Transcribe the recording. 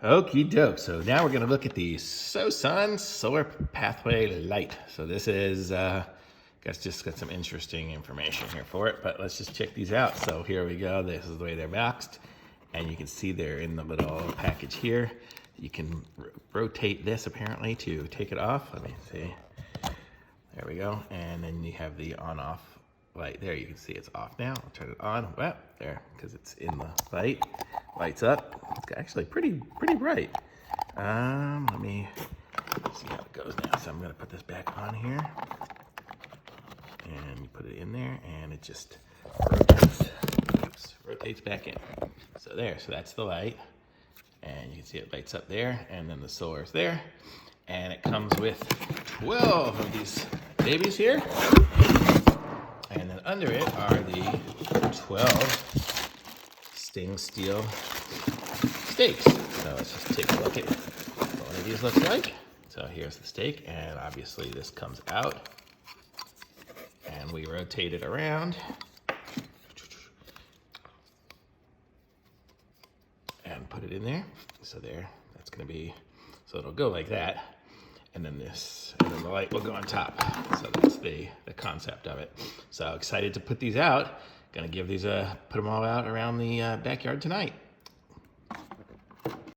Okie doke. So now we're going to look at the SowSun Solar Pathway Light. So this is, guys, just got some interesting information here for it, but let's just check these out. So here we go. This is the way they're boxed, and you can see they're in the little package here. You can rotate this apparently to take it off. Let me see. There we go. And then you have the on-off light there. You can see it's off now. I'll turn it on. Well, there, because it's in the light. Lights up. It's actually pretty bright. Let me see how it goes now. So I'm gonna put this back on here, and you put it in there, and it just rotates. Oops, rotates back in. So there. So that's the light, and you can see it lights up there, and then the solar's there, and it comes with 12 of these babies here, and then under it are the 12 stainless steel stakes. So let's just take a look at what one of these looks like. So here's the stake, and obviously this comes out, and we rotate it around, and put it in there. So there, that's gonna be, so it'll go like that, and then this, and then the light will go on top. So that's the concept of it. So excited to put these out. Gonna give these put them all out around the backyard tonight.